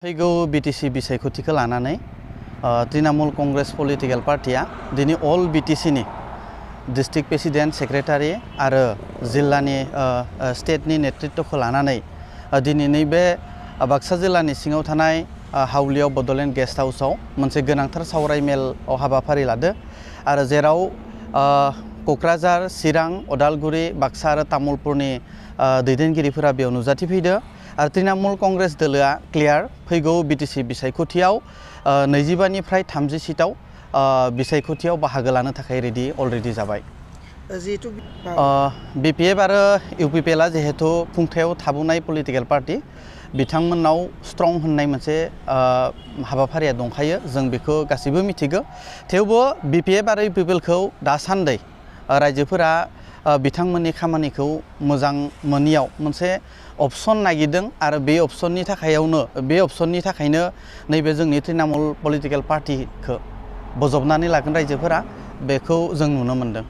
फैगौ बीटीसी बिसायख'थिखौ लानानै तृणमूल कांग्रेस पलिटिकल पार्टिया दिनै अल बीटीसीनि डिस्ट्रिक्ट प्रेसिडेंट सेक्रेटारि आरो जिल्लानि स्टेटनि नेतृत्वखौ लानानै दिनै नैबे बाक्सा जिल्लानि सिङाव थानाय हावलियाव बड'लेण्ड गेस्ट हाउसआव मोनसे गोनांथार सावरायमेल हाबाफारि लादो आरो जेराव क'क्राझार चिरां उदालगुरि बाक्सा आरो तामुलपुरनि दैदेनगिरिफोरा बेयाव नुजाथिफैदो आरो तृणमूल कांग्रेस दोलोआ क्लियार फैगौ बीटीसी बिसायख'थियाव 25 निफ्राय 30 सीटाव बिसायख'थियाव बाहागो लानो थाखाय अलरेडि जाबाय। जिहेतु बीपीएफ आरो यूपीपीएलआ जिहेतु खुंथायाव थाबोनाय पलिटिकल पार्टी बिथांमोननाव स्ट्रं होननाय मोनसे हाबाफारिया दंखायो जों बेखौ गासैबो मिथिगौ। थेवबो बीपीएफ आरो यूपीपीएलखौ दासान्दि रायजोफोरा बिथांमोननि खामानिखौ मोजां मोनियाव मोनसे अपसन नागिरदों आरो बे अपसननि थाखायनो नैबे जोंनि तृणमूल पलिटिकल पार्टीखौ बजबनानै लागोन रायजोफोरा बेखौ जों नुनो मोनदों।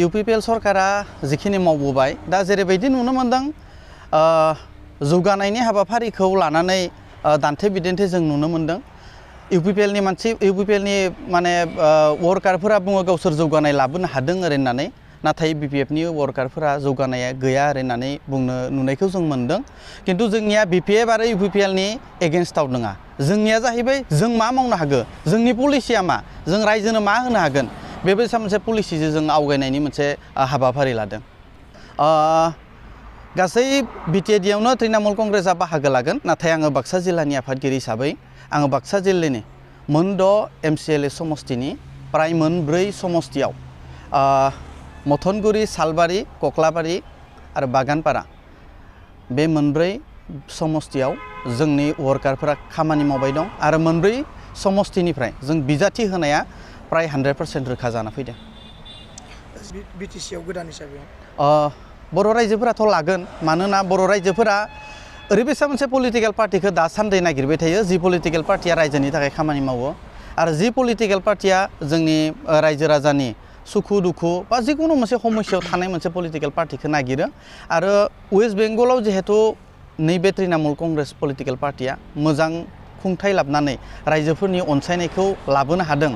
यूपीपीएल सरकारा जिखिनि मावबोबाय दा जेरैबायदि नुनो मोनदों जौगानायनि हाबाफारिखौ लानानै दान्थे बिदान्थे जों नुनो मोनदों। यूपीपीएलनि माने वर्कारफोरा बुङो गावसोर जौगानाय लाबोनो हादों ओरै होननानै, नाथाय बीपीएफनि वर्कारफोरा जौगानाया गैया ओरै होननानै नुनायखौ जों मोनदों। किन्तु जोंनिया बीपीएफ आरो यूपीपीएलनि एगेन्स्टआव नङा, जोंनिया जाहैबाय जों मा मावनो हागोन, जोंनि पलिसिया मा, जों रायजोनो मा होनो हागोन, बेबायसा मोनसे पलिसिजों जों आवगायनायनि मोनसे हाबाफारि लादों। गासै बिटिएडिआवनो तृणमूल कांग्रेसआ बाहागो लागोन, नाथाय आङो बाक्सा जिल्लानि आफादगिरि हिसाबै आङो बाक्सा जिल्लानि मोन 6 एमसिएलए समष्टिनि प्राय मोन 4 समष्टियाव मथनगुरि, सालबारि, कक्लाबारि आरो बागानपारा बे मोन 4 समष्टियाव जोंनि वर्कारफोरा खामानि मावबाय दं आरो मोन 4 समष्टिनिफ्राय जों बिजाथि होनाया प्राय 100% रोखा जाना फैदों। बीटीसीआव गोदान हिसाबै बर' रायजोफोराथ' लागोन, मानोना बर' रायजोफोरा ओरैबायसा मोनसे पलिटिकल पार्टीखौ दासान्दि नागिरबाय थायो जि पलिटिकल पार्टीया रायजोनि थाखाय खामानि मावो आरो जि पलिटिकल पार्टीया जोंनि रायजो राजानि सुखु दुखु बा जिकुनु मोनसे समस्यायाव थानाय मोनसे पलिटिकल पार्टीखौ नागिरो। आरो वेस्ट बेंगलाव जिहेतु नैबे तृणमूल कांग्रेस पलिटिकल पार्टीया मोजां खुंथाय लाबोनानै रायजोफोरनि अनसायनायखौ लाबोनो हादों,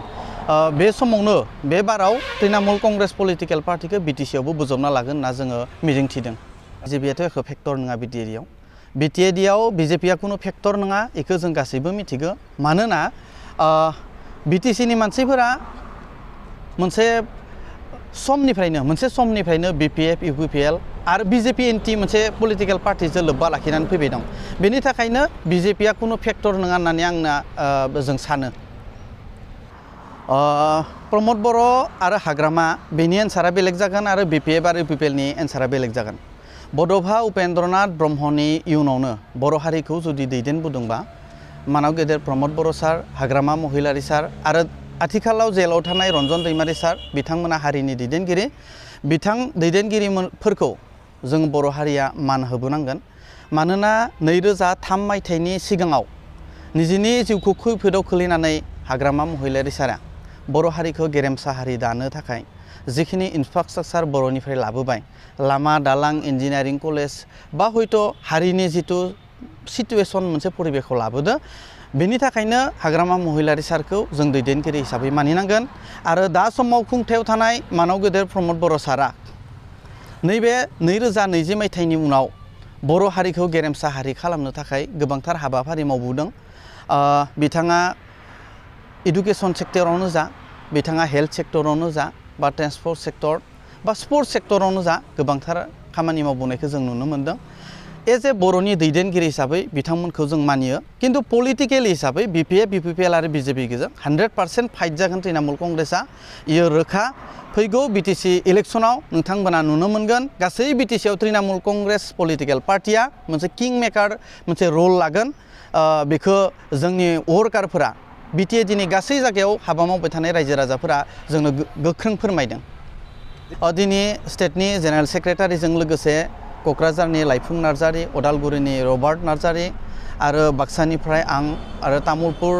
बे समावनो बे बाराव तृणमूल कांग्रेस पलिटिकल पार्टीखौ बीटीसीआवबो बोजबना लागोन होनना जोङो मिजिंथिदों। बीजेपीआथ' एख' फेक्टर नङा बीटीएडिआव बीजेपीआ खुनु फेक्टर नङा, बेखौ जों गासैबो मिथिगौ। मानोना बीटीसीनि मानसिफोरा मोनसे समनिफ्रायनो बीपीएफ यूपीपीएल आरो बीजेपी एन्टी मोनसे पलिटिकल पार्टीजों लोब्बा लाखिनानै फैबाय दं। बेनि थाखायनो बीजेपीआ खुनु फेक्टर नङा होननानै जों सानो। प्रमद बर' आरो हाग्रामा बेनि एन्सारा बेलेग जागोन आरो बीपीएफ आरो यूपीपीएलनि एन्सारा बेलेग जागोन। बड'फा उपेन्द्रनाथ ब्रह्मनि इयुनावनो बर' हारिखौ जुदि दैदेनबोदोंबा मानाव गेदेर प्रमद बर' सार, हाग्रामा महिलारि सार आरो आथिखालाव जेलाव थानाय रन्जन दैमारि सार, बिथांमोना हारिनि दैदेनगिरि, दैदेनगिरिफोरखौ जों बर' हारिया मान होबोनांगोन। मानोना 2003 मायथाइनि सिगाङाव निजिनि जिउखौ खैफोदाव खोलैनानै हाग्रामा महिलारि सारा बर' हारिखौ गेरेमसा हारि दानो थाखाय जिखिनि इनफ्रास्ट्राक्चार बर'निफ्राय लाबोबाय, लामा दालां इन्जिनियारिं कलेज बा हयथ' हारिनि जिथु सिटुएसन मोनसे परिबेखौ लाबोदो, बेनि थाखायनो हाग्रामा महिलारि सारखौ जों दैदेनगिरि हिसाबै मानिनांगोन। आरो दा समाव खुंथायाव थानाय मानाव गेदेर प्रमद बर' सारा नैबे 2020 मायथाइनि उनाव बर' हारिखौ गेरेमसा हारि खालामनो थाखाय गोबांथार हाबाफारि मावबोदों। बिथाङा एडुकेसन सेक्टरावनो जा, बिथाङा हेल्थ सेक्टरावनो जा, बा ट्रान्सपर्ट सेक्टर बा स्पर्ट्स सेक्टरावनो जा गोबांथार खामानि मावबोनायखौ जों नुनो मोनदों। एज ए बर'नि दैदेनगिरि हिसाबै बिथांमोनखौ जों मानियो, किन्तु पलिटिकेल हिसाबै बीपीएफ यूपीपीएल आरो बीजेपी गेजेर 100% फाइट जागोन तृणमूल कांग्रेसआ, इयो रोखा। फैगौ बीटीसी इलेक्शनाव नोंथांमोना नुनो मोनगोन गासै बीटीसीआव तृणमूल कांग्रेस पलिटिकल पार्टीया मोनसे किं मेकार मोनसे रल लागोन। बेखौ जोंनि वर्कारफोरा बीटीएडिनि गासै जायगायाव हाबा मावबाय थानाय रायजो राजाफोरा जोंनो गोख्रों फोरमायदों। दिनै स्टेटनि जेनेरेल सेक्रेटारिजों लोगोसे क'क्राझारनि लाइफुं नार्जारि, उदालगुरिनि रबार्ट नार्जारि आरो बाक्सानिफ्राय आं आरो तामुलपुर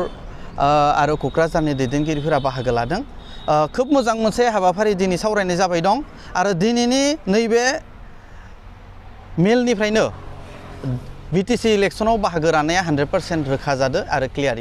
आरो क'क्राझारनि दैदेनगिरिफोरा बाहागो लादों। खोब मोजां मोनसे हाबाफारि दिनै सावरायनाय जाबाय दं आरो दिनैनि नैबे मेलनिफ्रायनो बिटिसि इलेक्सनाव बाहागो लानाया 100% रोखा जादों आरो क्लियार।